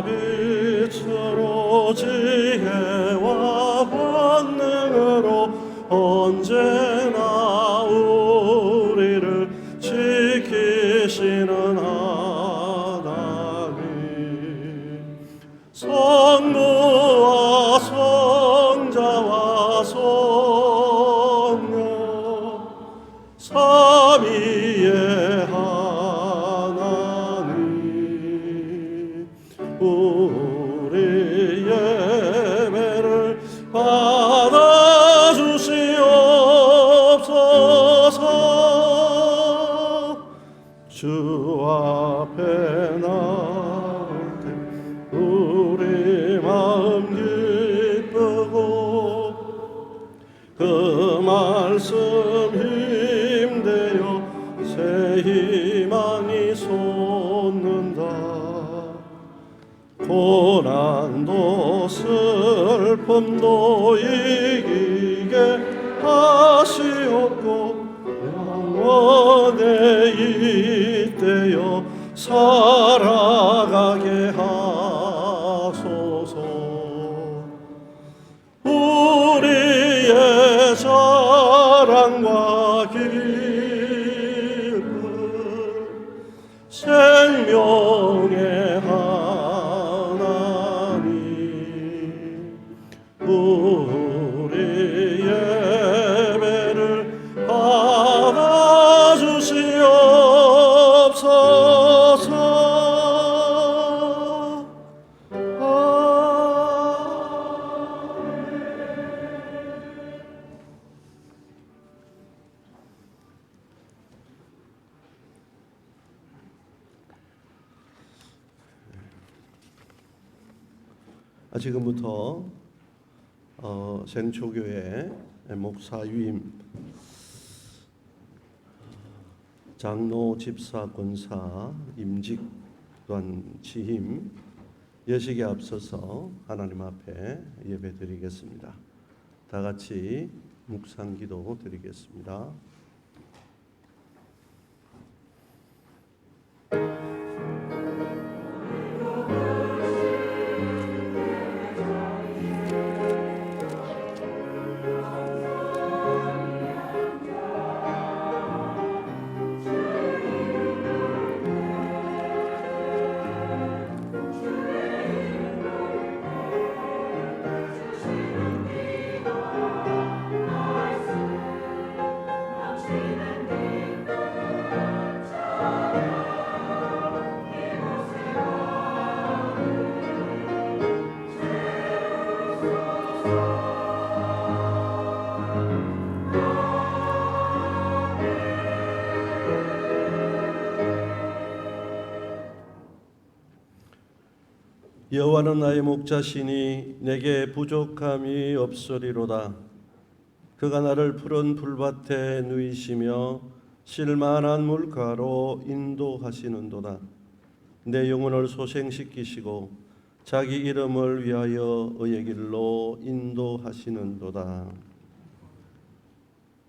빛으로 지혜와 권능으로 언제나 우리를 지키시는 하나님, 성부와 성자와 성령 삼위의 하나님, 우리 예배를 받아주시옵소서. 주 앞에 나올 때 우리 마음 기쁘고 그 말씀 힘되어 새 희망이 솟는다. 고난도 슬픔도 이기게 하시옵고 영원에 잇대어 살아가게 하소서. 우리의 자랑과 기쁨 생명의 하나님, 우리 예배를 받아주시옵소서. 지금부터 생초교회 목사 위임, 장로, 집사, 권사, 임직 또한 취임, 예식에 앞서서 하나님 앞에 예배 드리겠습니다. 다 같이 묵상기도 드리겠습니다. 여호와는 나의 목자시니 내게 부족함이 없으리로다. 그가 나를 푸른 풀밭에 누이시며 실만한 물가로 인도하시는도다. 내 영혼을 소생시키시고 자기 이름을 위하여 의의 길로 인도하시는도다.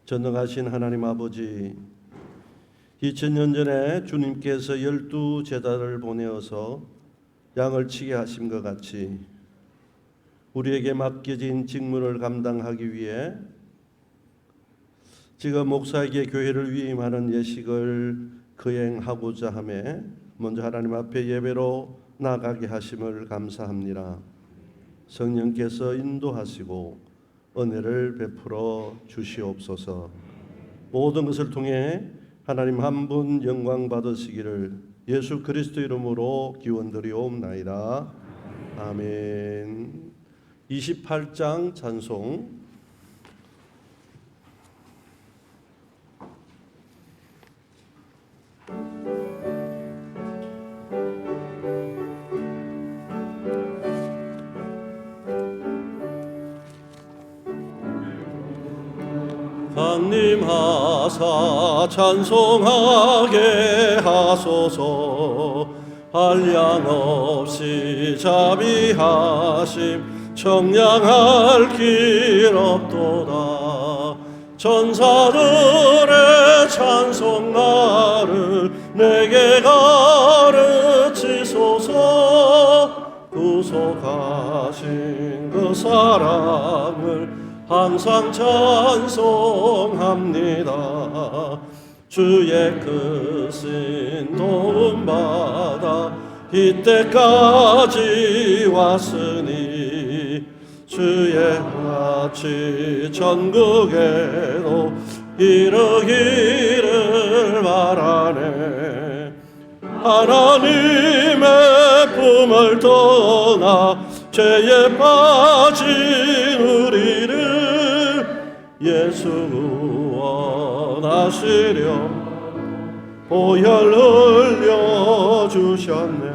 전능하신 하나님 아버지, 2000년 전에 주님께서 12 제자를 보내어서 양을 치게 하심과 같이 우리에게 맡겨진 직무를 감당하기 위해 지금 목사에게 교회를 위임하는 예식을 거행하고자 하매 먼저 하나님 앞에 예배로 나가게 하심을 감사합니다. 성령께서 인도하시고 은혜를 베풀어 주시옵소서. 모든 것을 통해 하나님 한 분 영광 받으시기를 예수 그리스도 이름으로 기원드리옵나이다. 아멘. 28장 찬송. 강림하사 찬송하게 하소서. 한량없이 자비하심 청량할 길 없도다. 천사들의 찬송 나를 내게 가르치소서. 구속하신 그 사랑을 항상 찬송합니다. 주의 크신 도움받아 이때까지 왔으니 주의 같이 전국에도 이르기를 바라네. 하나님의 품을 떠나 죄에 빠진 우리를 예수 구원하시려 보혈 흘려주셨네.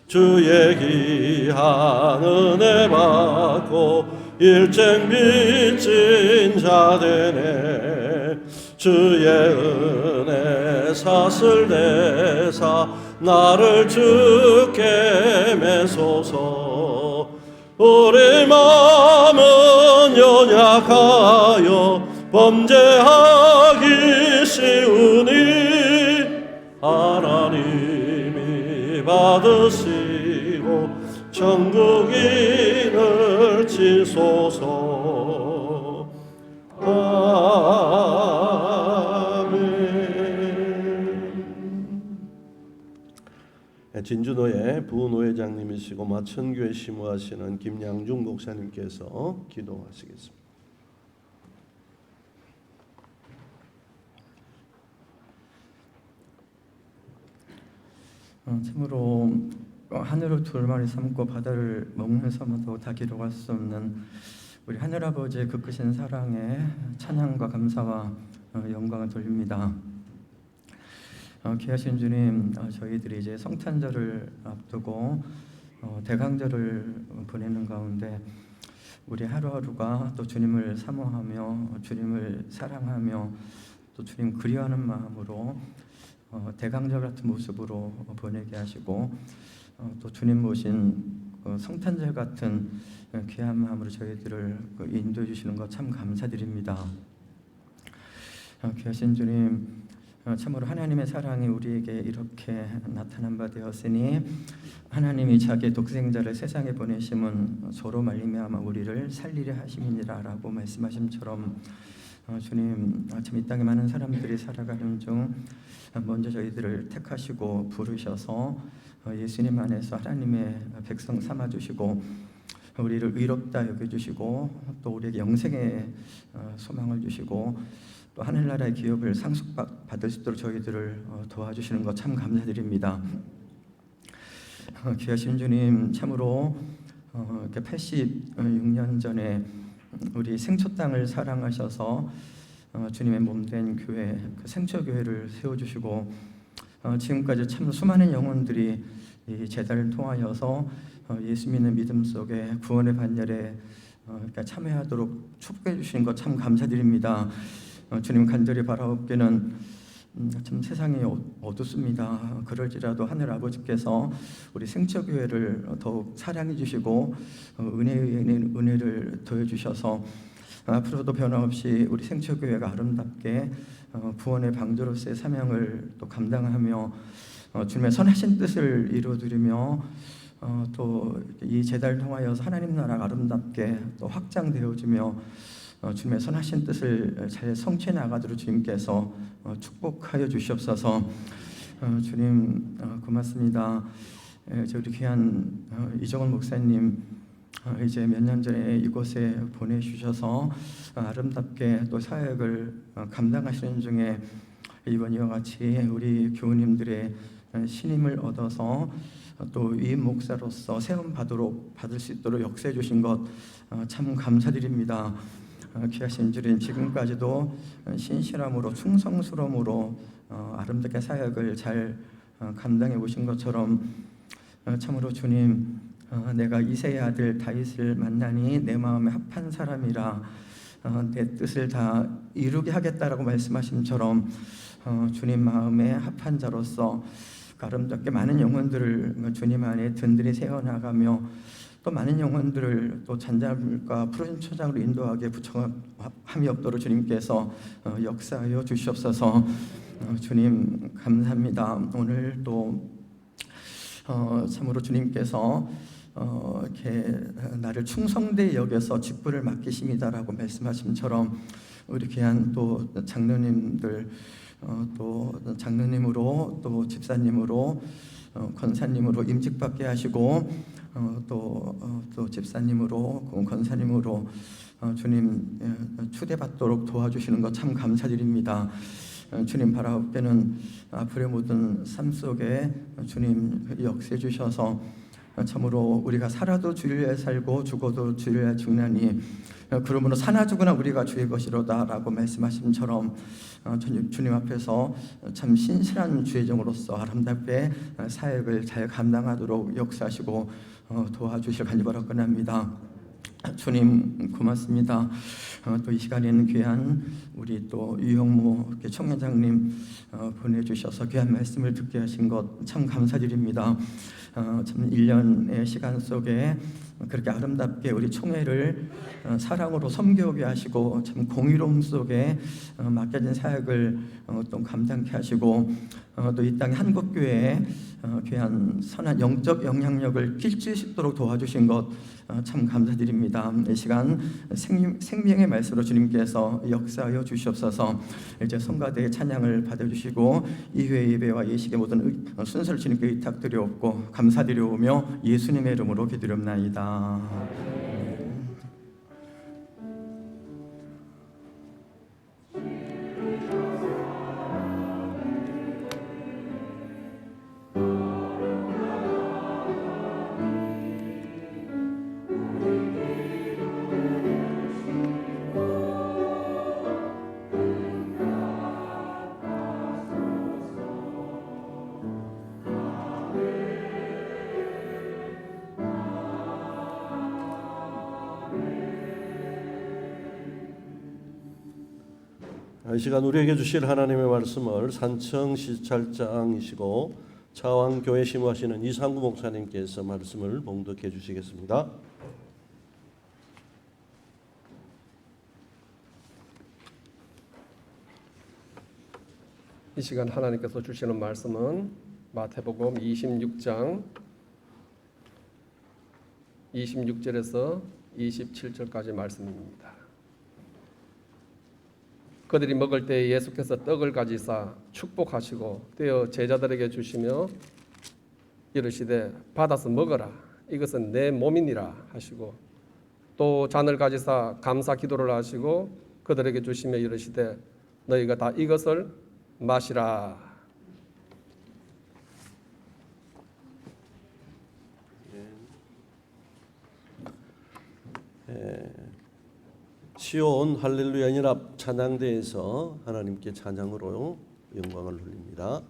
주의 귀한 은혜 받고 일쟁 빚진 자 되네. 주의 은혜 사슬 내사 나를 주께 매소서. 우리 마음은 연약하여 범죄하기 쉬우니 하나님이 받으시고 천국인을 지소서. 진주도의 부노회장님이시고 마천교회 시무하시는 김양중 목사님께서 기도하시겠습니다. 참으로 하늘을 두루마리 삼고 바다를 먹는 섬도 다 기록할 수 없는 우리 하늘아버지의 그 크신 사랑에 찬양과 감사와 영광을 돌립니다. 귀하신 주님, 저희들이 이제 성탄절을 앞두고 대강절을 보내는 가운데 우리 하루하루가 또 주님을 사모하며 주님을 사랑하며 또 주님 그리워하는 마음으로 대강절 같은 모습으로 보내게 하시고 또 주님 모신 성탄절 같은 귀한 마음으로 저희들을 인도해 주시는 것 참 감사드립니다. 귀하신 주님, 참으로 하나님의 사랑이 우리에게 이렇게 나타난 바 되었으니 하나님이 자기의 독생자를 세상에 보내심은 저로 말미암아 우리를 살리려 하심이니라라고 말씀하심처럼 주님, 참 이 땅에 많은 사람들이 살아가는 중 먼저 저희들을 택하시고 부르셔서 예수님 안에서 하나님의 백성 삼아주시고 우리를 의롭다 여겨주시고 또 우리에게 영생의 소망을 주시고 또 하늘나라의 기업을 상속받을 수 있도록 저희들을 도와주시는 것 참 감사드립니다. 귀하신 주님, 참으로 86년 전에 우리 생초 땅을 사랑하셔서 주님의 몸된 교회, 그 생초교회를 세워주시고 지금까지 참 수많은 영혼들이 이 제단을 통하여서 예수 믿는 믿음 속에 구원의 반열에 참여하도록 축복해 주시는 것 참 감사드립니다. 주님 간절히 바라옵기는 참 세상이 어둡습니다. 그럴지라도 하늘 아버지께서 우리 생처교회를 더욱 사랑해 주시고 은혜를 더해 주셔서 앞으로도 변함없이 우리 생처교회가 아름답게 구원의 방주로서의 사명을 또 감당하며 주님의 선하신 뜻을 이루어드리며 또 이 제단을 통하여서 하나님 나라가 아름답게 또 확장되어지며 주님의 선하신 뜻을 잘 성취해 나가도록 주님께서 축복하여 주시옵소서. 주님 고맙습니다. 우리 귀한 이정원 목사님 이제 몇 년 전에 이곳에 보내주셔서 아름답게 또 사역을 감당하시는 중에 이번 이와 같이 우리 교우님들의 신임을 얻어서 또 위임 목사로서 세움 받을 수 있도록 역사해 주신 것 참 감사드립니다. 귀하신 주님, 지금까지도 신실함으로 충성스러움으로 아름답게 사역을 잘 감당해 오신 것처럼 참으로 주님, 내가 이새의 아들 다윗을 만나니 내 마음에 합한 사람이라 내 뜻을 다 이루게 하겠다라고 말씀하심처럼 주님 마음에 합한 자로서 아름답게 많은 영혼들을 주님 안에 든든히 세워나가며 또 많은 영혼들을 또 잔잔물과 푸른 초장으로 인도하게 부정함이 없도록 주님께서 역사하여 주시옵소서. 주님 감사합니다. 오늘 또 참으로 주님께서 이렇게 나를 충성되이 여겨서 직분을 맡기심이다라고 말씀하심처럼 우리 귀한 또 장로님들 또 장로님으로 또 집사님으로 권사님으로 임직받게 하시고 또 집사님으로 권사님으로 주님 추대받도록 도와주시는 것 참 감사드립니다. 주님 바라볼 때는 앞으로의 모든 삶 속에 주님 역사해 주셔서 참으로 우리가 살아도 주를 위해 살고 죽어도 주를 위해 죽나니 그러므로 사나 죽으나 우리가 주의 것이로다라고 말씀하심처럼 주님 앞에서 참 신실한 주의종으로서 아름답게 사역을 잘 감당하도록 역사하시고 도와주실 간절히 바라옵나이다. 주님 고맙습니다. 또 이 시간에는 귀한 우리 또 유형모 총회장님 보내주셔서 귀한 말씀을 듣게 하신 것 참 감사드립니다. 참 1년의 시간 속에 그렇게 아름답게 우리 총회를 사랑으로 섬겨오게 하시고 참 공의로움 속에 맡겨진 사역을 또 감당케 하시고 또 이 땅의 한국교회에 귀한 선한 영적 영향력을 끼칠 수 있도록 도와주신 것 참 감사드립니다. 이 시간 생명의 말씀으로 주님께서 역사하여 주시옵소서. 이제 성가대의 찬양을 받아주시고 이후의 예배와 예식의 모든 순서를 주님께 의탁드리옵고 감사드리오며 예수님의 이름으로 기도드립나이다. 이 시간 우리에게 주실 하나님의 말씀을 산청 시찰장이시고 차왕교회 심우하시는 이상구 목사님께서 말씀을 봉독해 주시겠습니다. 이 시간 하나님께서 주시는 말씀은 마태복음 26장 26절에서 27절까지 말씀입니다. 그들이 먹을 때 예수께서 떡을 가지사 축복하시고 떼어 제자들에게 주시며 이르시되 받아서 먹어라 이것은 내 몸이니라 하시고 또 잔을 가지사 감사 기도를 하시고 그들에게 주시며 이르시되 너희가 다 이것을 마시라. 시온 할렐루야 연합 찬양대에서 하나님께 찬양으로 영광을 돌립니다.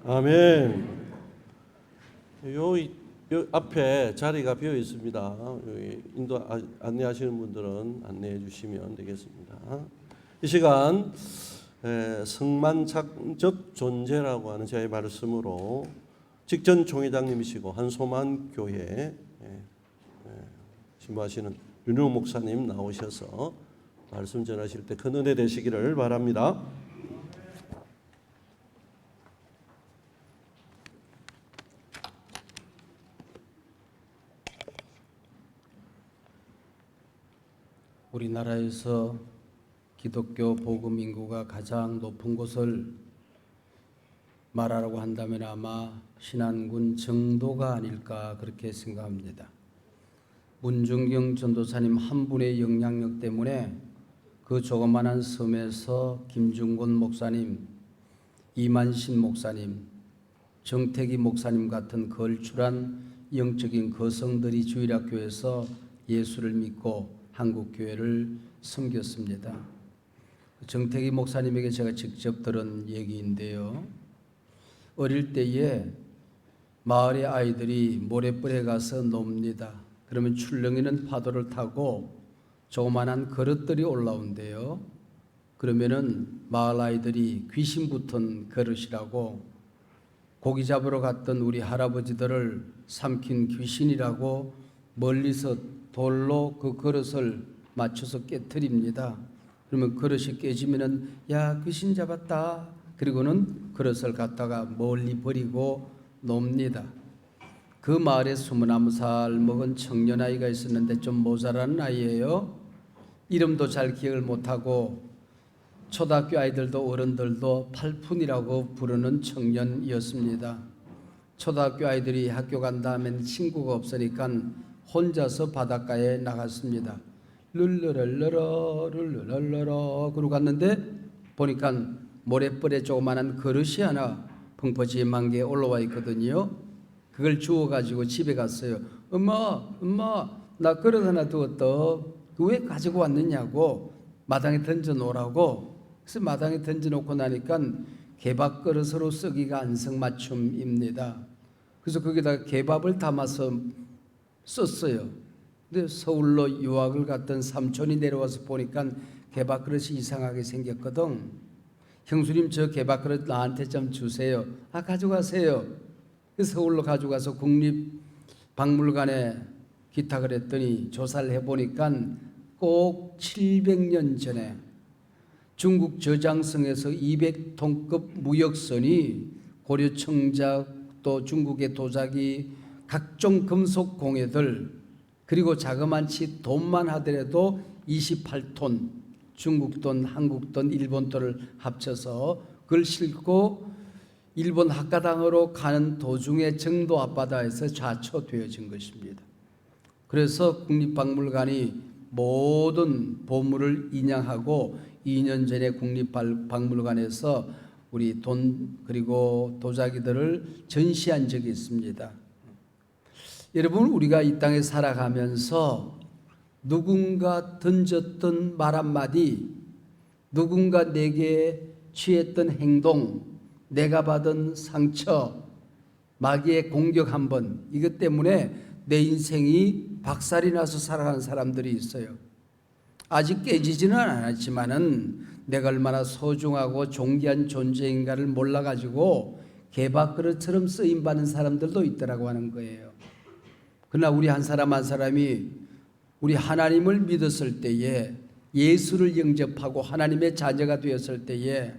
아멘. 요 앞에 자리가 비어 있습니다. 여기 안내하시는 분들은 안내해 주시면 되겠습니다. 이 시간 성만착적 존재라고 하는 제 말씀으로 직전 총회장님이시고 한소만 교회 신부하시는 윤우 목사님 나오셔서 말씀 전하실 때 큰 은혜 되시기를 바랍니다. 우리나라에서 기독교 복음 인구가 가장 높은 곳을 말하라고 한다면 아마 신안군 정도가 아닐까 그렇게 생각합니다. 문중경 전도사님 한 분의 영향력 때문에 그 조그만한 섬에서 김중곤 목사님, 이만신 목사님, 정태기 목사님 같은 걸출한 영적인 거성들이 주일학교에서 예수를 믿고 한국교회를 섬겼습니다. 정태기 목사님에게 제가 직접 들은 얘기인데요. 어릴 때에 마을의 아이들이 모래벌에 가서 놉니다. 그러면 출렁이는 파도를 타고 조그만한 그릇들이 올라온대요. 그러면은 마을 아이들이 귀신 붙은 그릇이라고, 고기 잡으러 갔던 우리 할아버지들을 삼킨 귀신이라고 멀리서 돌로 그 그릇을 맞춰서 깨트립니다. 그러면 그릇이 깨지면은 야 귀신 잡았다. 그리고는 그릇을 갖다가 멀리 버리고 놉니다. 그 마을에 21살 먹은 청년 아이가 있었는데 좀 모자라는 아이예요. 이름도 잘 기억을 못하고 초등학교 아이들도 어른들도 팔푼이라고 부르는 청년이었습니다. 초등학교 아이들이 학교 간 다음엔 친구가 없으니까 혼자서 바닷가에 나갔습니다. 룰루랄러러 룰루랄러러 그러고 갔는데 보니까 모래벌에 조그만한 그릇이 하나 펑퍼짐한 게 올라와 있거든요. 그걸 주워가지고 집에 갔어요. 엄마 나 그릇 하나 두었다. 왜 가지고 왔느냐고 마당에 던져놓으라고. 그래서 마당에 던져놓고 나니까 개밥 그릇으로 쓰기가 안성맞춤입니다. 그래서 거기다가 개밥을 담아서 썼어요. 근데 서울로 유학을 갔던 삼촌이 내려와서 보니까 개밥 그릇이 이상하게 생겼거든. 형수님 저 개밥 그릇 나한테 좀 주세요. 아 가져가세요. 서울로 가져가서 국립박물관에 기탁을 했더니 조사를 해보니까 꼭 700년 전에 중국 저장성에서 200톤급 무역선이 고려청작 또 중국의 도자기 각종 금속 공예들 그리고 자그만치 돈만 하더라도 28톤 중국 돈, 한국 돈, 일본 돈을 합쳐서 그걸 싣고 일본 학가당으로 가는 도중에 정도 앞바다에서 좌초되어진 것입니다. 그래서 국립박물관이 모든 보물을 인양하고 2년 전에 국립박물관에서 우리 돈 그리고 도자기들을 전시한 적이 있습니다. 여러분 우리가 이 땅에 살아가면서 누군가 던졌던 말 한마디, 누군가 내게 취했던 행동, 내가 받은 상처, 마귀의 공격 한 번, 이것 때문에 내 인생이 박살이 나서 살아가는 사람들이 있어요. 아직 깨지지는 않았지만은 내가 얼마나 소중하고 존귀한 존재인가를 몰라가지고 개밥그릇처럼 쓰임받는 사람들도 있더라고 하는 거예요. 그러나 우리 한 사람 한 사람이 우리 하나님을 믿었을 때에 예수를 영접하고 하나님의 자녀가 되었을 때에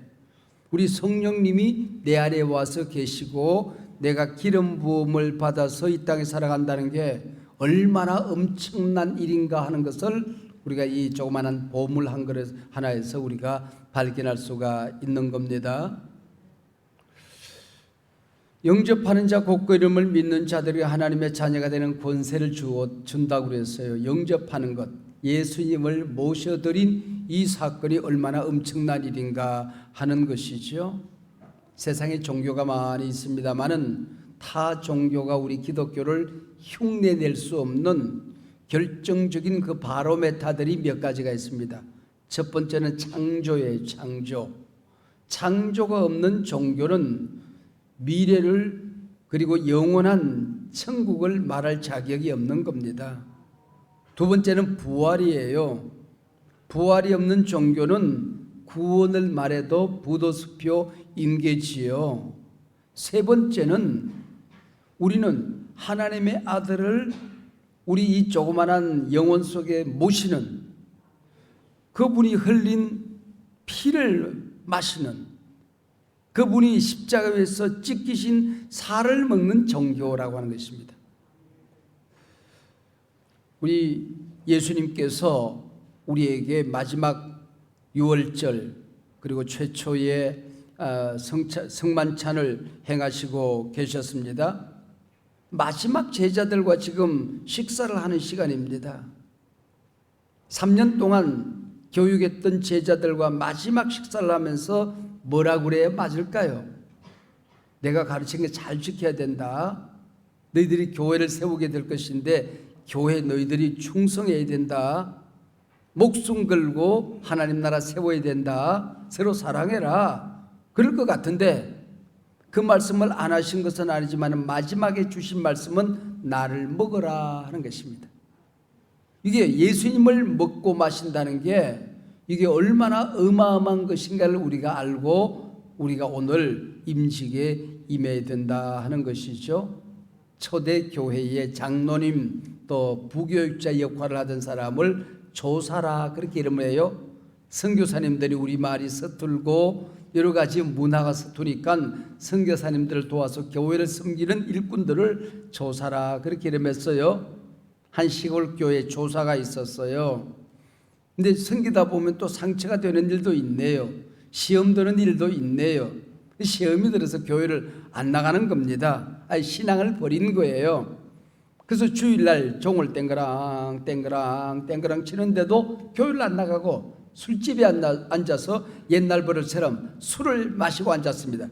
우리 성령님이 내 안에 와서 계시고 내가 기름 부음을 받아서 이 땅에 살아간다는 게 얼마나 엄청난 일인가 하는 것을 우리가 이 조그마한 보물 한 그릇 하나에서 우리가 발견할 수가 있는 겁니다. 영접하는 자 곧 그 이름을 믿는 자들이 하나님의 자녀가 되는 권세를 준다고 그랬어요. 영접하는 것, 예수님을 모셔드린 이 사건이 얼마나 엄청난 일인가 하는 것이죠. 세상에 종교가 많이 있습니다만은 타 종교가 우리 기독교를 흉내낼 수 없는 결정적인 그 바로메타들이 몇 가지가 있습니다. 첫 번째는 창조예요. 창조가 없는 종교는 미래를 그리고 영원한 천국을 말할 자격이 없는 겁니다. 두 번째는 부활이에요. 부활이 없는 종교는 구원을 말해도 부도수표 임계지요. 세 번째는 우리는 하나님의 아들을 우리 이 조그만한 영혼 속에 모시는, 그분이 흘린 피를 마시는, 그분이 십자가에서 찢기신 살을 먹는 종교라고 하는 것입니다. 우리 예수님께서 우리에게 마지막 유월절 그리고 최초의 성만찬을 행하시고 계셨습니다. 마지막 제자들과 지금 식사를 하는 시간입니다. 3년 동안 교육했던 제자들과 마지막 식사를 하면서 뭐라고 그래야 맞을까요? 내가 가르친 게 잘 지켜야 된다. 너희들이 교회를 세우게 될 것인데 교회 너희들이 충성해야 된다. 목숨 걸고 하나님 나라 세워야 된다. 서로 사랑해라. 그럴 것 같은데 그 말씀을 안 하신 것은 아니지만 마지막에 주신 말씀은 나를 먹어라 하는 것입니다. 이게 예수님을 먹고 마신다는 게 이게 얼마나 어마어마한 것인가를 우리가 알고 우리가 오늘 임직에 임해야 된다 하는 것이죠. 초대 교회의 장로님 또 부교육자 역할을 하던 사람을 조사라 그렇게 이름을 해요. 선교사님들이 우리말이 서툴고 여러 가지 문화가 서투니까 선교사님들을 도와서 교회를 섬기는 일꾼들을 조사라 그렇게 이름했어요. 한 시골 교회 조사가 있었어요. 근데 섬기다 보면 또 상처가 되는 일도 있네요. 시험 드는 일도 있네요. 시험이 들어서 교회를 안 나가는 겁니다. 신앙을 버린 거예요. 그래서 주일날 종을 땡그랑 땡그랑 땡그랑 치는데도 교회를 안 나가고 술집에 앉아서 옛날 버릇처럼 술을 마시고 앉았습니다.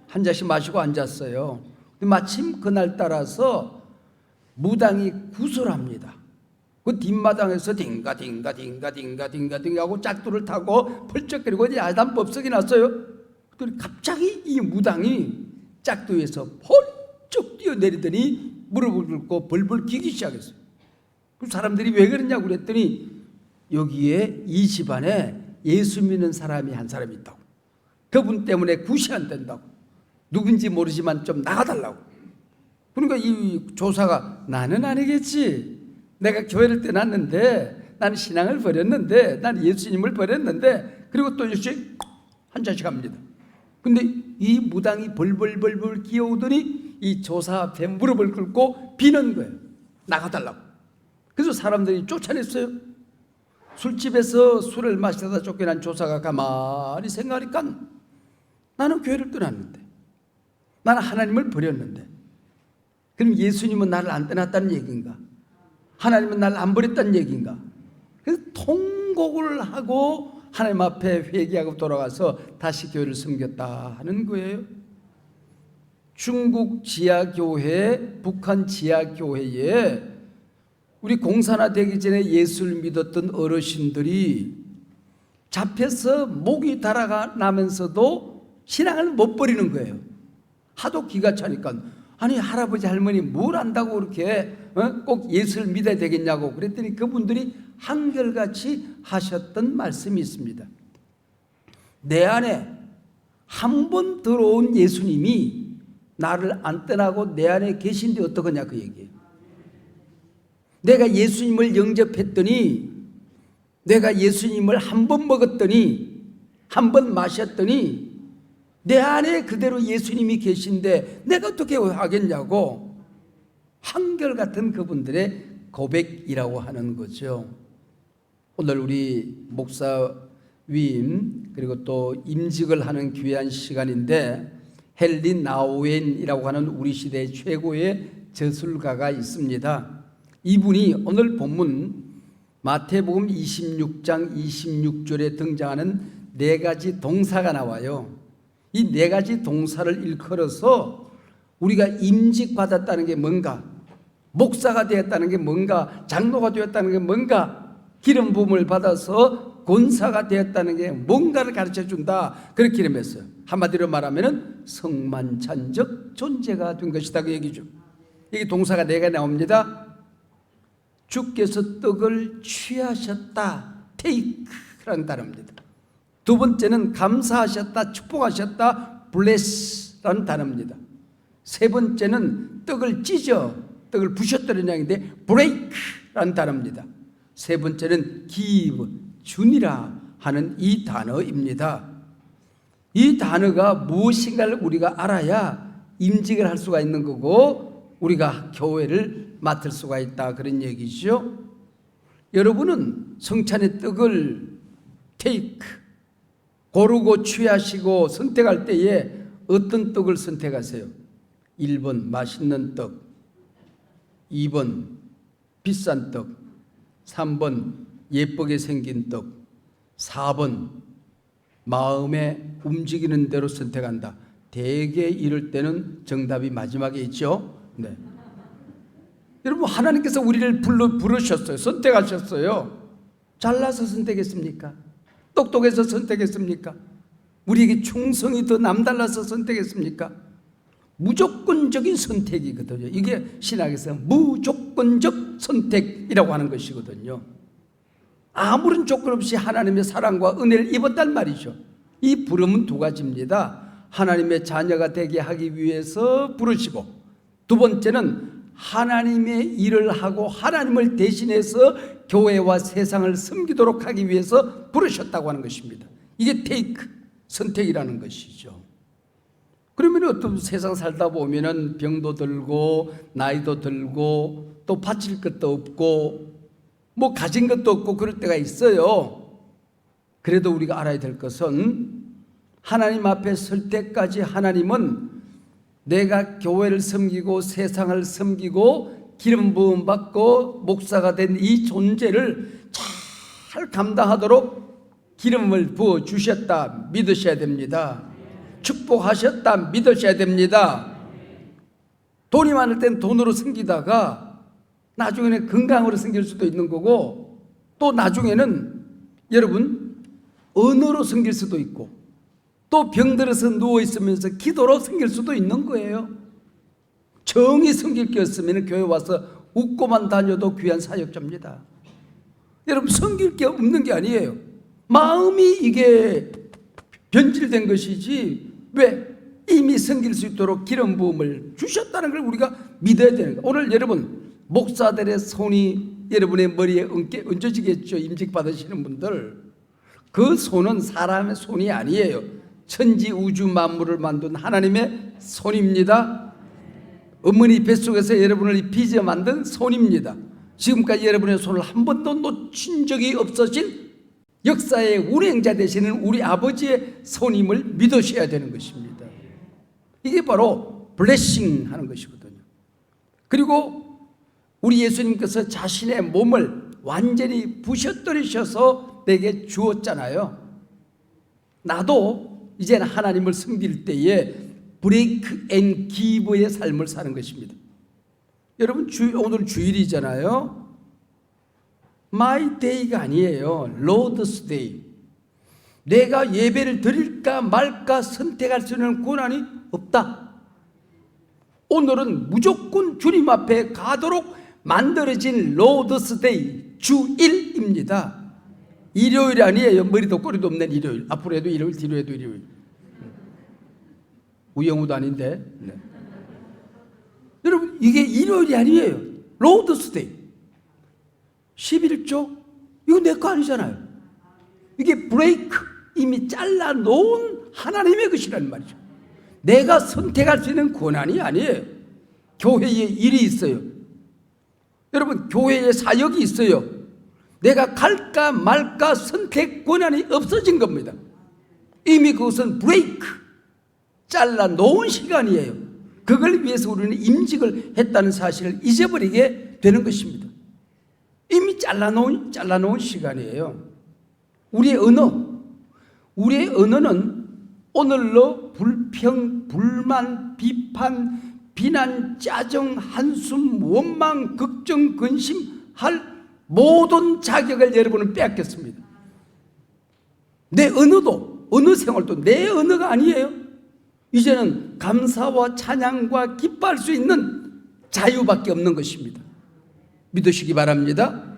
한 잔씩 마시고 앉았어요. 마침 그날 따라서 무당이 구슬합니다. 그 뒷마당에서 딩가 딩가 딩가 딩가 딩가 딩가 하고 짝두를 타고 펄쩍거리고 야단 법석이 났어요. 갑자기 이 무당이 짝두에서 펄쩍 뛰어내리더니 무릎을 꿇고 벌벌 기기 시작했어요. 그 사람들이 왜 그러냐고 그랬더니 여기에 이 집안에 예수 믿는 사람이 한 사람이 있다고. 그분 때문에 굿이 안 된다고. 누군지 모르지만 좀 나가달라고. 그러니까 이 조사가 나는 아니겠지. 내가 교회를 떠났는데 나는 신앙을 버렸는데 나는 예수님을 버렸는데 그리고 또 역시 한 잔씩 합니다. 근데 이 무당이 벌벌벌벌 기어오더니 이 조사 앞에 무릎을 꿇고 비는 거예요. 나가달라고. 그래서 사람들이 쫓아냈어요. 술집에서 술을 마시다 쫓겨난 조사가 가만히 생각하니까 나는 교회를 떠났는데 나는 하나님을 버렸는데 그럼 예수님은 나를 안 떠났다는 얘기인가? 하나님은 나를 안 버렸다는 얘기인가? 그래서 통곡을 하고 하나님 앞에 회개하고 돌아가서 다시 교회를 섬겼다 하는 거예요. 중국 지하교회, 북한 지하교회에 우리 공산화 되기 전에 예수를 믿었던 어르신들이 잡혀서 목이 달아나면서도 신앙을 못 버리는 거예요. 하도 기가 차니까 아니 할아버지 할머니 뭘 안다고 그렇게 꼭 예수를 믿어야 되겠냐고 그랬더니 그분들이 한결같이 하셨던 말씀이 있습니다. 내 안에 한 번 들어온 예수님이 나를 안 떠나고 내 안에 계신데 어떡하냐 그 얘기예요. 내가 예수님을 영접했더니 내가 예수님을 한 번 먹었더니 한 번 마셨더니 내 안에 그대로 예수님이 계신데 내가 어떻게 하겠냐고 한결같은 그분들의 고백이라고 하는 거죠. 오늘 우리 목사위임 그리고 또 임직을 하는 귀한 시간인데 헨리 나우엔이라고 하는 우리 시대 최고의 저술가가 있습니다. 이분이 오늘 본문 마태복음 26장 26절에 등장하는 네 가지 동사가 나와요. 이 네 가지 동사를 일컬어서 우리가 임직받았다는 게 뭔가, 목사가 되었다는 게 뭔가, 장로가 되었다는 게 뭔가, 기름 부음을 받아서 권사가 되었다는 게 뭔가를 가르쳐준다 그렇게 이름했어요. 한마디로 말하면 성만찬적 존재가 된 것이다 그 얘기죠. 여기 동사가 4개 나옵니다. 주께서 떡을 취하셨다, take라는 단어입니다. 두 번째는 감사하셨다, 축복하셨다, bless라는 단어입니다. 세 번째는 떡을 찢어, 떡을 부셨다는 양인데 break라는 단어입니다. 세 번째는 give, 주니라 하는 이 단어입니다. 이 단어가 무엇인가를 우리가 알아야 임직을 할 수가 있는 거고 우리가 교회를 맡을 수가 있다 그런 얘기죠. 여러분은 성찬의 떡을 take, 고르고 취하시고 선택할 때에 어떤 떡을 선택하세요? 1번 맛있는 떡, 2번 비싼 떡, 3번 예쁘게 생긴 떡, 4번 마음에 움직이는 대로 선택한다. 대개 이럴 때는 정답이 마지막에 있죠. 네. 여러분 하나님께서 우리를 부르셨어요. 선택하셨어요. 잘나서 선택했습니까? 똑똑해서 선택했습니까? 우리에게 충성이 더 남달라서 선택했습니까? 무조건적인 선택이거든요. 이게 신학에서 무조건적 선택이라고 하는 것이거든요. 아무런 조건 없이 하나님의 사랑과 은혜를 입었단 말이죠. 이 부름은 두 가지입니다. 하나님의 자녀가 되게 하기 위해서 부르시고, 두 번째는 하나님의 일을 하고 하나님을 대신해서 교회와 세상을 섬기도록 하기 위해서 부르셨다고 하는 것입니다. 이게 take, 선택이라는 것이죠. 그러면 어떤 세상 살다 보면은 병도 들고 나이도 들고 또 바칠 것도 없고 뭐 가진 것도 없고 그럴 때가 있어요. 그래도 우리가 알아야 될 것은 하나님 앞에 설 때까지 하나님은 내가 교회를 섬기고 세상을 섬기고 기름 부음 받고 목사가 된 이 존재를 잘 감당하도록 기름을 부어 주셨다 믿으셔야 됩니다. 축복하셨다 믿으셔야 됩니다. 돈이 많을 땐 돈으로 섬기다가 나중에는 건강으로 섬길 수도 있는 거고 또 나중에는 여러분 언어로 섬길 수도 있고 또 병들어서 누워있으면서 기도로 섬길 수도 있는 거예요. 정이 섬길 게 없으면 교회 와서 웃고만 다녀도 귀한 사역자입니다. 여러분 섬길 게 없는 게 아니에요. 마음이 이게 변질된 것이지 왜? 이미 섬길 수 있도록 기름 부음을 주셨다는 걸 우리가 믿어야 되는 거예요. 오늘 여러분 목사들의 손이 여러분의 머리에 얹어지겠죠. 임직 받으시는 분들. 그 손은 사람의 손이 아니에요. 천지 우주 만물을 만든 하나님의 손입니다. 어머니 뱃속에서 여러분을 빚어 만든 손입니다. 지금까지 여러분의 손을 한 번도 놓친 적이 없으신 역사의 운행자 되시는 우리 아버지의 손임을 믿으셔야 되는 것입니다. 이게 바로 블레싱 하는 것이거든요. 그리고 우리 예수님께서 자신의 몸을 완전히 부셔뜨리셔서 내게 주었잖아요. 나도 이제는 하나님을 섬길 때에 브레이크 앤 기브의 삶을 사는 것입니다. 여러분 오늘 주일이잖아요. My day가 아니에요. Lord's day. 내가 예배를 드릴까 말까 선택할 수 있는 권한이 없다. 오늘은 무조건 주님 앞에 가도록 만들어진 Lord's day, 주일입니다. 일요일이 아니에요. 머리도 꼬리도 없는 일요일. 앞으로 해도 일요일, 뒤로 해도 일요일. 우영우도 아닌데. 네. 여러분 이게 일요일이 아니에요. Lord's day. 11조? 이거 내 거 아니잖아요. 이게 브레이크, 이미 잘라놓은 하나님의 것이라는 말이죠. 내가 선택할 수 있는 권한이 아니에요. 교회에 일이 있어요. 여러분 교회에 사역이 있어요. 내가 갈까 말까 선택 권한이 없어진 겁니다. 이미 그것은 브레이크, 잘라놓은 시간이에요. 그걸 위해서 우리는 임직을 했다는 사실을 잊어버리게 되는 것입니다. 이미 잘라놓은 시간이에요. 우리의 언어는 오늘로 불평, 불만, 비판, 비난, 짜증, 한숨, 원망, 걱정, 근심할 모든 자격을 여러분은 빼앗겼습니다. 내 언어도 언어 생활도 내 언어가 아니에요. 이제는 감사와 찬양과 기뻐할 수 있는 자유밖에 없는 것입니다. 믿으시기 바랍니다.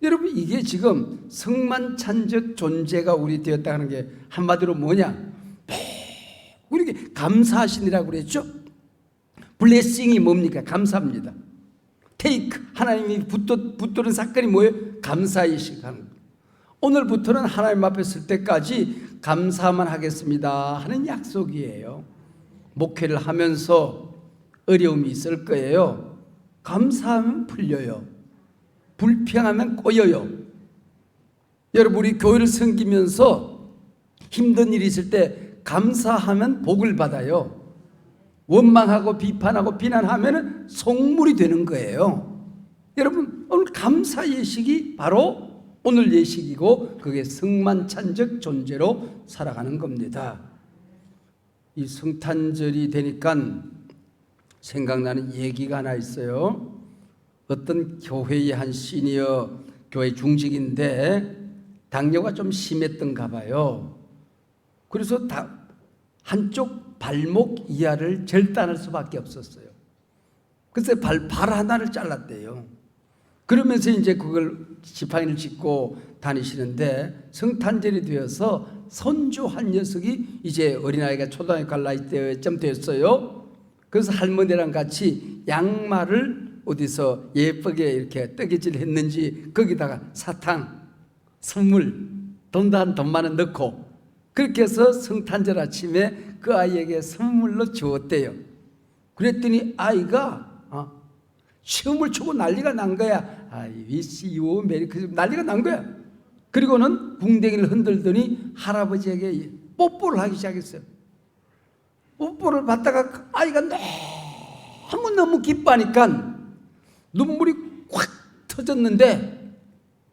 여러분, 이게 지금 성만찬적 존재가 우리 되었다 하는 게 한마디로 뭐냐? 우리 감사하시니라고 그랬죠? 블레싱이 뭡니까? 감사합니다. 테이크, 하나님이 붙드는 사건이 뭐예요? 감사의식 하는 거. 오늘부터는 하나님 앞에 설 때까지 감사만 하겠습니다 하는 약속이에요. 목회를 하면서 어려움이 있을 거예요. 감사하면 풀려요. 불평하면 꼬여요. 여러분, 우리 교회를 섬기면서 힘든 일이 있을 때 감사하면 복을 받아요. 원망하고 비판하고 비난하면 속물이 되는 거예요. 여러분, 오늘 감사 예식이 바로 오늘 예식이고 그게 성만찬적 존재로 살아가는 겁니다. 이 성탄절이 되니까 생각나는 얘기가 하나 있어요. 어떤 교회의 한 시니어 교회 중직인데 당뇨가 좀 심했던가 봐요. 그래서 한쪽 발목 이하를 절단할 수밖에 없었어요. 그래서 발 하나를 잘랐대요. 그러면서 이제 그걸 지팡이를 짚고 다니시는데 성탄절이 되어서 손주 한 녀석이 이제 어린아이가 초등학교 갈 나이쯤 됐어요. 그래서 할머니랑 같이 양말을 어디서 예쁘게 이렇게 뜨개질 했는지 거기다가 사탕, 선물, 돈 많은 넣고 그렇게 해서 성탄절 아침에 그 아이에게 선물로 주었대요. 그랬더니 아이가 춤을 추고 난리가 난 거야. I wish you merry Christmas 난리가 난 거야. 그리고는 궁뎅이를 흔들더니 할아버지에게 뽀뽀를 하기 시작했어요. 뽀뽀를 받다가 아이가 너무 기뻐하니까 눈물이 확 터졌는데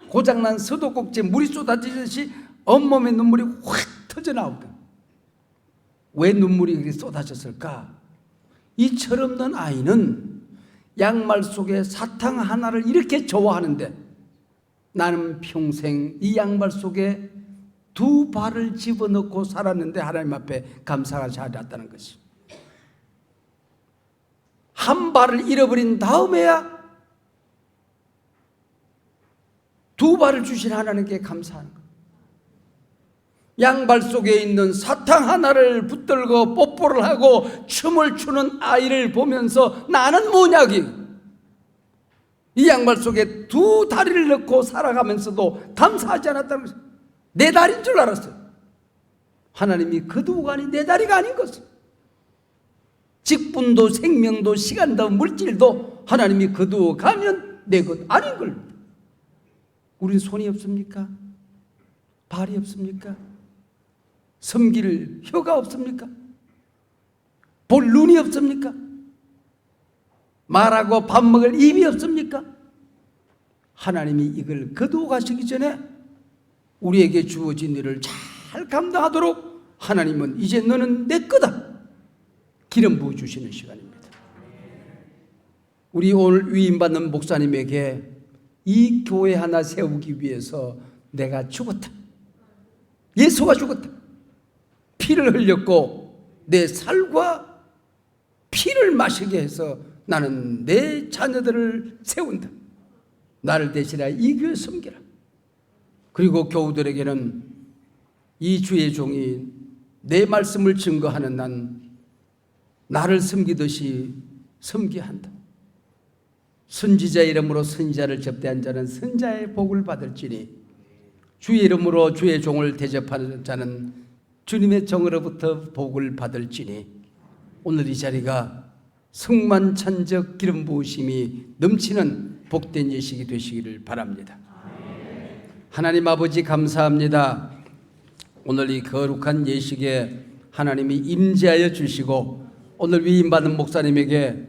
고장난 서도꼭지에 물이 쏟아지듯이 온몸에 눈물이 확 터져 나오고. 왜 눈물이 그렇게 쏟아졌을까? 이 철없는 아이는 양말 속에 사탕 하나를 이렇게 좋아하는데 나는 평생 이 양말 속에 2발을 집어넣고 살았는데 하나님 앞에 감사가 자랐다는 것이. 한 발을 잃어버린 다음에야 2발을 주신 하나님께 감사하는 것. 양발 속에 있는 사탕 하나를 붙들고 뽀뽀를 하고 춤을 추는 아이를 보면서 나는 뭐냐기. 이 양발 속에 2 다리를 넣고 살아가면서도 감사하지 않았다는 것입니다. 내 다리인 줄 알았어요. 하나님이 그 두관이 내 다리가 아닌 것을. 직분도 생명도 시간도 물질도 하나님이 거두어 가면 내 것 아닌 걸. 우린 손이 없습니까? 발이 없습니까? 섬길 혀가 없습니까? 볼 눈이 없습니까? 말하고 밥 먹을 입이 없습니까? 하나님이 이걸 거두어 가시기 전에 우리에게 주어진 일을 잘 감당하도록 하나님은 이제 너는 내 거다 기름 부어 주시는 시간입니다. 우리 오늘 위임받는 목사님에게 이 교회 하나 세우기 위해서 내가 죽었다. 예수가 죽었다. 피를 흘렸고 내 살과 피를 마시게 해서 나는 내 자녀들을 세운다. 나를 대신하여 이 교회 섬기라. 그리고 교우들에게는 이 주의 종이 내 말씀을 증거하는 난 나를 섬기듯이 섬겨야 한다. 선지자 이름으로 선지자를 접대한 자는 선자의 복을 받을지니 주의 이름으로 주의 종을 대접하는 자는 주님의 종으로부터 복을 받을지니 오늘 이 자리가 성만찬적 기름 부으심이 넘치는 복된 예식이 되시기를 바랍니다. 하나님 아버지 감사합니다. 오늘 이 거룩한 예식에 하나님이 임재하여 주시고 오늘 위임받은 목사님에게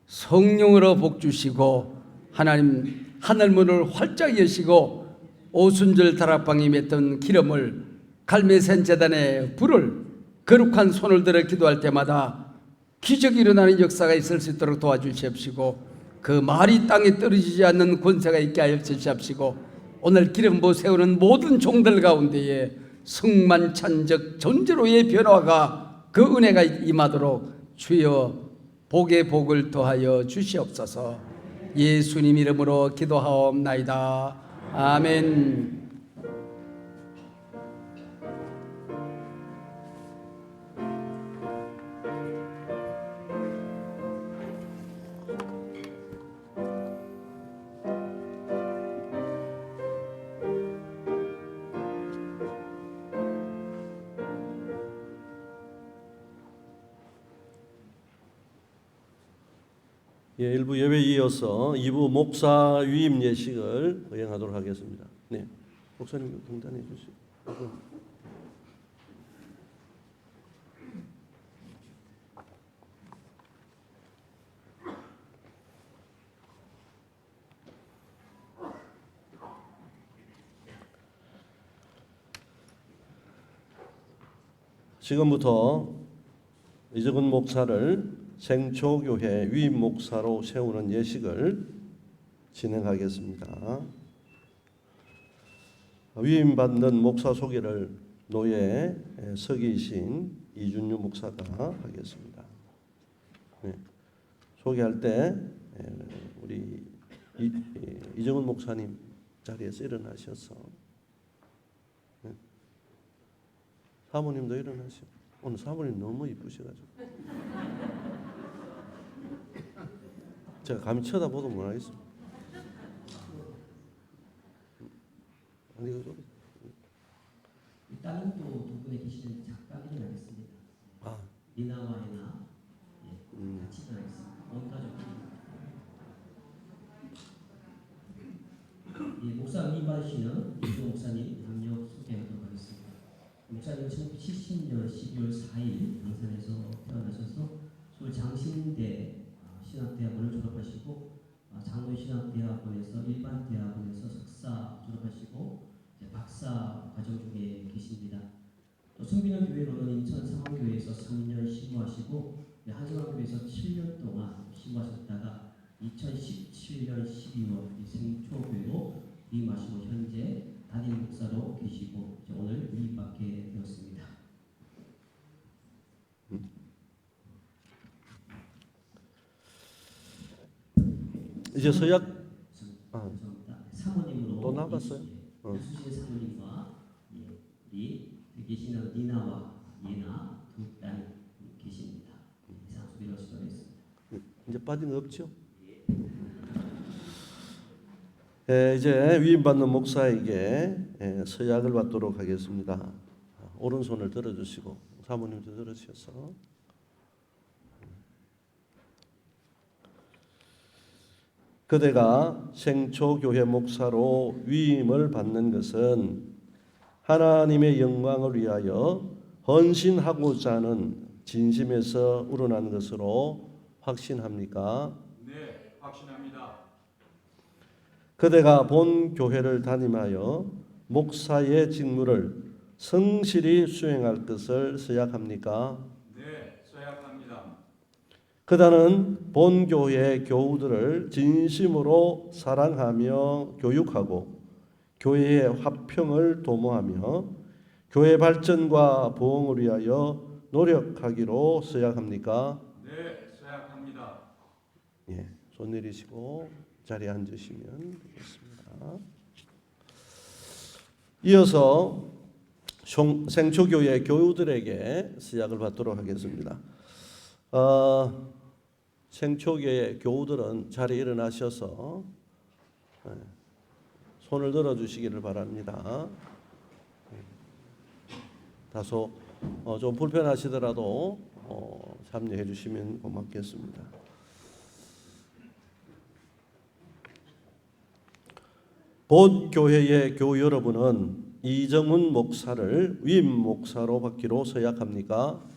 성령으로 복 주시고 하나님 하늘문을 활짝 여시고 오순절 다락방에 맺던 기름을 갈매산 제단의 불을 거룩한 손을 들어 기도할 때마다 기적이 일어나는 역사가 있을 수 있도록 도와주시옵시고 그 말이 땅에 떨어지지 않는 권세가 있게 하여 주시옵시고 오늘 기름 부어 세우는 모든 종들 가운데에 승만찬적 존재로의 변화가 그 은혜가 임하도록 주여 복의 복을 더하여 주시옵소서. 예수님 이름으로 기도하옵나이다. 아멘. 예, 1부 예배에 이어서 2부 목사 위임 예식을 거행하도록 하겠습니다. 네, 목사님 등단해 주시고. 지금부터 이정은 목사를 생초교회 위임 목사로 세우는 예식을 진행하겠습니다. 위임받는 목사 소개를 노예 서기이신 이준유 목사가 하겠습니다. 네. 소개할 때 우리 이정은 목사님 자리에서 일어나셔서, 네. 사모님도 일어나시고, 오늘 사모님 너무 이쁘셔가지고 제가 감히 쳐다보도 못하겠습니다. 아니, 이거 다른 또 두 분에 계시는 작가들이 나겠습니다. 니나와 에나 같이 나겠습니다. 온 가족이. 목사 위임 받으시는 이조 목사님 학력 소개하도록 하겠습니다. 목사님은 1970년 12월 4일 당산에서 태어나셔서 서울 장신대 신학대학원을 졸업하시고 장로신학대학원에서 일반대학원에서 석사 졸업하시고 박사 과정 중에 계십니다. 또 성빈원 교회로는 인천 상원교회에서 3년 신고하시고 한성교회에서 7년 동안 신고하셨다가 2017년 12월 생초교회로 위임하시고 현재 담임 목사로 계시고 오늘 위임받게 되었습니다. 이제 서약 사모님으로 또 나갔어요? 수진 사모님과 우리 계시는 니나와 예나 두 딸 계십니다. 이상 소개를 하시도록 하겠습니다. 이제 빠진 거 없죠? 이제 위임받는 목사에게 서약을 받도록 하겠습니다. 오른손을 들어주시고 사모님도 들어주셔서 그대가 생초교회 목사로 위임을 받는 것은 하나님의 영광을 위하여 헌신하고자 하는 진심에서 우러난 것으로 확신합니까? 네, 확신합니다. 그대가 본 교회를 담임하여 목사의 직무를 성실히 수행할 것을 서약합니까? 네, 서약합니다. 그대는 본 교회의 교우들을 진심으로 사랑하며 교육하고 교회의 화평을 도모하며 교회 발전과 부흥을 위하여 노력하기로 서약합니까? 네, 서약합니다. 예, 손 내리시고 자리에 앉으시면 되겠습니다. 이어서 생초교회 교우들에게 서약을 받도록 하겠습니다. 생초교회 교우들은 자리에 일어나셔서 손을 들어주시기를 바랍니다. 다소 좀 불편하시더라도 참여해 주시면 고맙겠습니다. 본 교회의 교우 여러분은 이정훈 목사를 위임 목사로 받기로 서약합니까?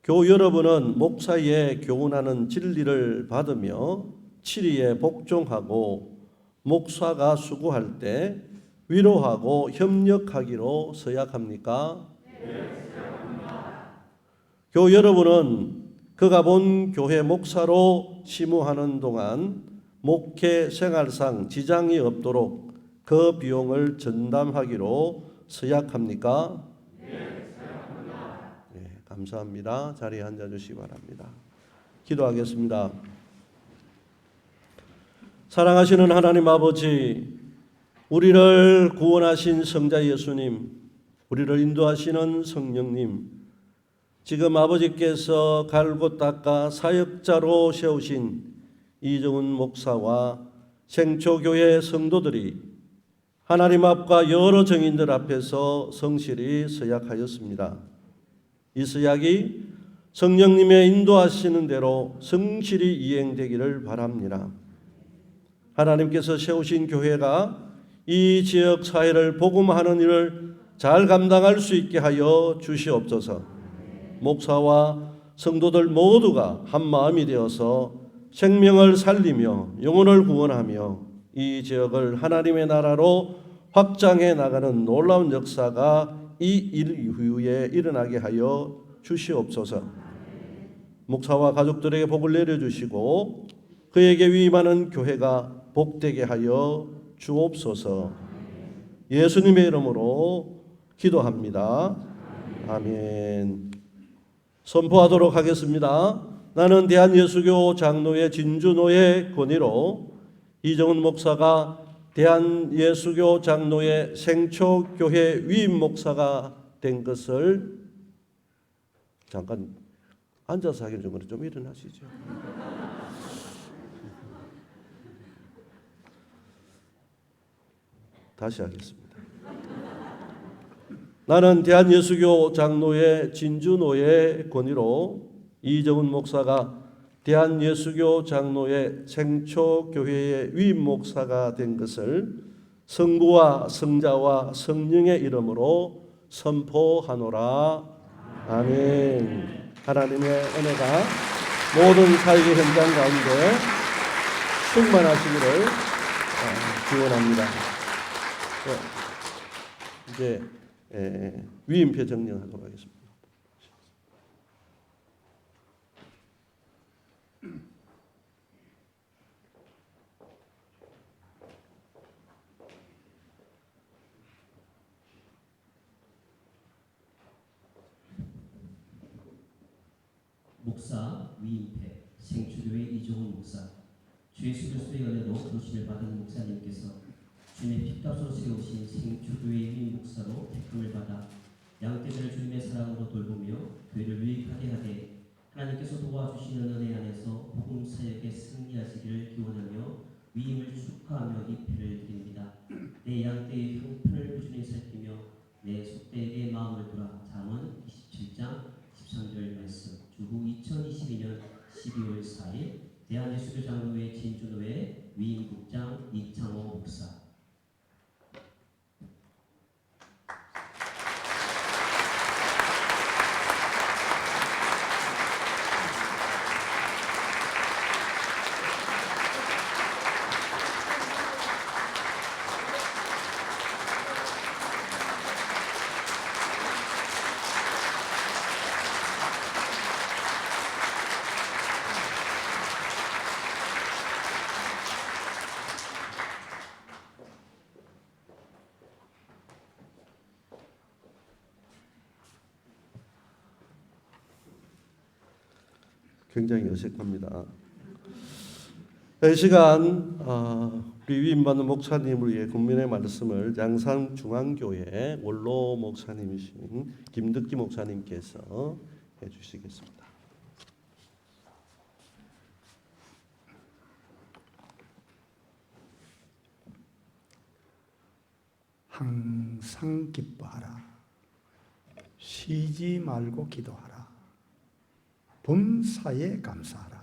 교우 여러분은 목사의 교훈하는 진리를 받으며 치리에 복종하고 목사가 수고할 때 위로하고 협력하기로 서약합니까? 네, 서약합니다. 교우 여러분은 그가 본 교회 목사로 심우하는 동안 목회 생활상 지장이 없도록 그 비용을 전담하기로 서약합니까? 네, 감사합니다. 자리에 앉아주시기 바랍니다. 기도하겠습니다. 사랑하시는 하나님 아버지, 우리를 구원하신 성자 예수님, 우리를 인도하시는 성령님, 지금 아버지께서 갈고 닦아 사역자로 세우신 이정훈 목사와 생초교회 성도들이 하나님 앞과 여러 정인들 앞에서 성실히 서약하였습니다. 이 서약이 성령님의 인도하시는 대로 성실히 이행되기를 바랍니다. 하나님께서 세우신 교회가 이 지역 사회를 복음하는 일을 잘 감당할 수 있게 하여 주시옵소서. 목사와 성도들 모두가 한 마음이 되어서 생명을 살리며 영혼을 구원하며 이 지역을 하나님의 나라로 확장해 나가는 놀라운 역사가 이 일 이후에 일어나게 하여 주시옵소서. 목사와 가족들에게 복을 내려주시고 그에게 위임하는 교회가 복되게 하여 주옵소서. 예수님의 이름으로 기도합니다. 아멘. 선포하도록 하겠습니다. 나는 대한예수교 장로회 진주노의 권위로 이정훈 목사가 대한예수교 장로회 생초교회 위임 목사가 된 것을, 잠깐 앉아서 하기는 좀 일어나시죠. 다시 하겠습니다. 나는 대한예수교 장로회 진주노의 권위로 이정훈 목사가 대한예수교 장로회 생초교회의 위임 목사가 된 것을 성부와 성자와 성령의 이름으로 선포하노라. 아멘. 하나님의 은혜가 모든 사역의 현장 가운데 충만하시기를 기원합니다. 이제 위임표 정리하도록 하겠습니다. 목사 위임패 생초교회 이종훈 목사, 주 예수 그리스도의 은혜로 부르심을 받은 목사님께서 주님의 핏값으로 세우신 생초교회 위임 목사로 택함을 받아 양떼들을 주님의 사랑으로 돌보며 교회를 유익하게 하되 하나님께서 도와주시는 은혜 안에서 복음 사역에 승리하시기를 기원하며 위임을 축하하며 입회를 드립니다. 내 양떼의 형편을 꾸준히 살피며 내 속대에게 마음을 돌아 잠언 27장 13절 말씀. 주후 2022년 12월 4일 대한예수교 장로회 진주노회 위임국장 이창호 목사. 굉장히 어색합니다. 이 시간 우리 위임받는 목사님을 위해 국민의 말씀을 양산중앙교회 원로 목사님이신 김덕기 목사님께서 해주시겠습니다. 항상 기뻐하라. 쉬지 말고 기도하라. 범사에 감사하라.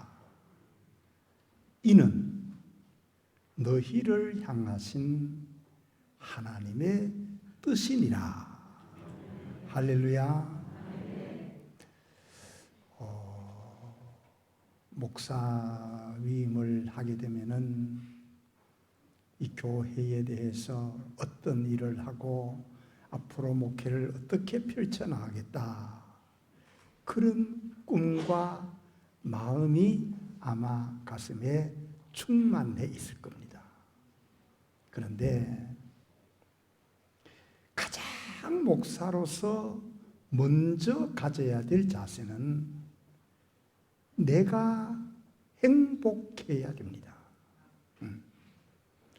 이는 너희를 향하신 하나님의 뜻이니라. 할렐루야. 목사 위임을 하게 되면은 이 교회에 대해서 어떤 일을 하고 앞으로 목회를 어떻게 펼쳐나가겠다, 그런 꿈과 마음이 아마 가슴에 충만해 있을 겁니다. 그런데 가장 목사로서 먼저 가져야 될 자세는 내가 행복해야 됩니다.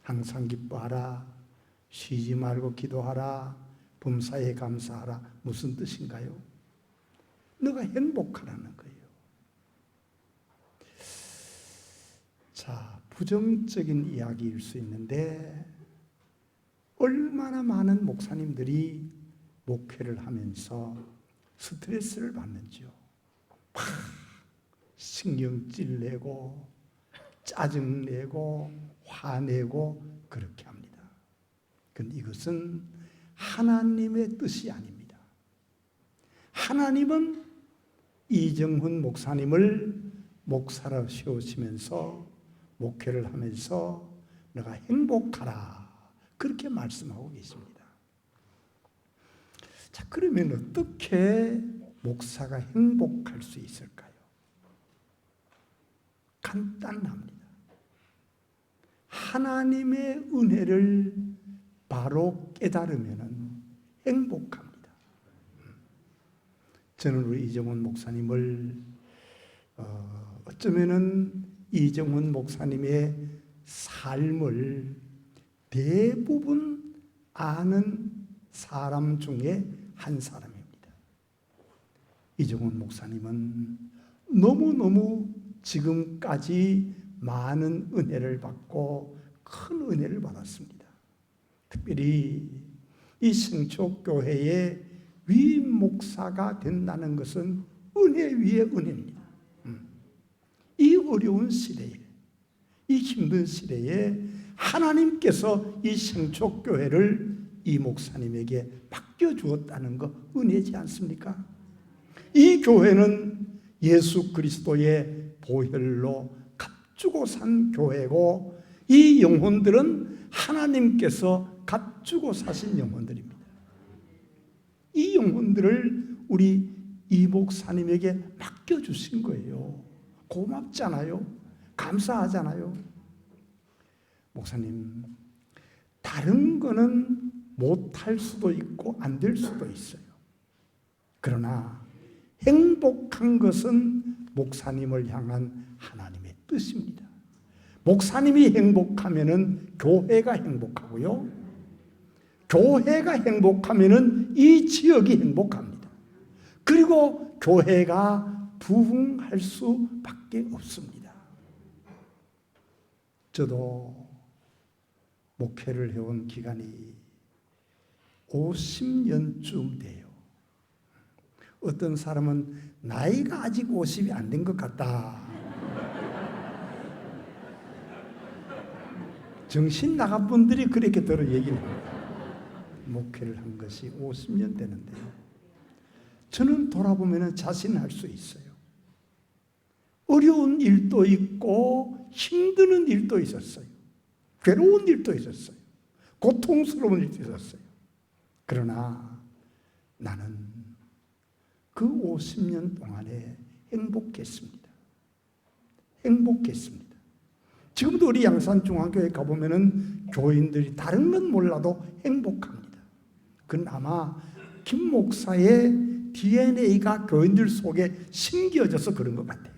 항상 기뻐하라, 쉬지 말고 기도하라, 범사에 감사하라. 무슨 뜻인가요? 너가 행복하라는 거예요. 자, 부정적인 이야기일 수 있는데 얼마나 많은 목사님들이 목회를 하면서 스트레스를 받는지요. 막 신경질 내고 짜증 내고 화내고 그렇게 합니다. 그런데 이것은 하나님의 뜻이 아닙니다. 하나님은 이정훈 목사님을 목사로 세우시면서 목회를 하면서 너가 행복하라 그렇게 말씀하고 계십니다. 자, 그러면 어떻게 목사가 행복할 수 있을까요? 간단합니다. 하나님의 은혜를 바로 깨달으면 행복합니다. 저는 우리 이정훈 목사님을 어쩌면은 이정훈 목사님의 삶을 대부분 아는 사람 중에 한 사람입니다. 이정훈 목사님은 너무너무 지금까지 많은 은혜를 받고 큰 은혜를 받았습니다. 특별히 이 생초교회의 위임 목사가 된다는 것은 은혜 위에 은혜입니다. 이 어려운 시대에, 이 힘든 시대에 하나님께서 이 생초교회를 이 목사님에게 맡겨주었다는 거 은혜지 않습니까? 이 교회는 예수 그리스도의 보혈로 값주고 산 교회고 이 영혼들은 하나님께서 값주고 사신 영혼들입니다. 이 영혼들을 우리 이 목사님에게 맡겨주신 거예요. 고맙잖아요. 감사하잖아요. 목사님, 다른 거는 못할 수도 있고 안 될 수도 있어요. 그러나 행복한 것은 목사님을 향한 하나님의 뜻입니다. 목사님이 행복하면은 교회가 행복하고요. 교회가 행복하면은 이 지역이 행복합니다. 그리고 교회가 부흥할 수밖에 없습니다. 저도 목회를 해온 기간이 50년쯤 돼요. 어떤 사람은 나이가 아직 50이 안 된 것 같다. 정신 나간 분들이 그렇게 들어 얘기를 합니다. 목회를 한 것이 50년 되는데요. 저는 돌아보면 자신할 수 있어요. 어려운 일도 있고 힘드는 일도 있었어요. 괴로운 일도 있었어요. 고통스러운 일도 있었어요. 그러나 나는 그 50년 동안에 행복했습니다. 행복했습니다. 지금도 우리 양산중앙교회 가보면은 교인들이 다른 건 몰라도 행복합니다. 그건 아마 김 목사의 DNA가 교인들 속에 심겨져서 그런 것 같아요.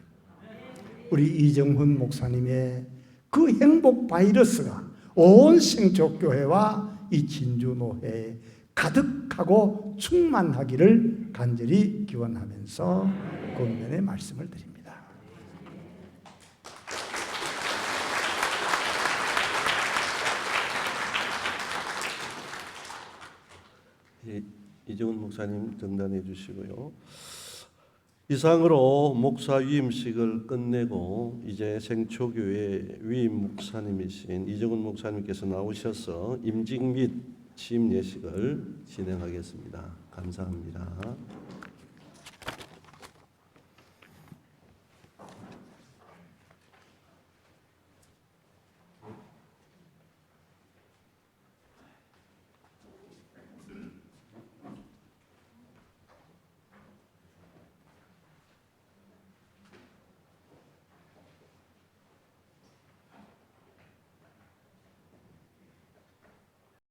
우리 이정훈 목사님의 그 행복 바이러스가 온 생초교회와 이 진주노회에 가득하고 충만하기를 간절히 기원하면서 권면의 말씀을 드립니다. 예, 이정훈 목사님 등단해 주시고요. 이상으로 목사 위임식을 끝내고 이제 생초교회 위임 목사님이신 이정훈 목사님께서 나오셔서 임직 및 취임 예식을 진행하겠습니다. 감사합니다.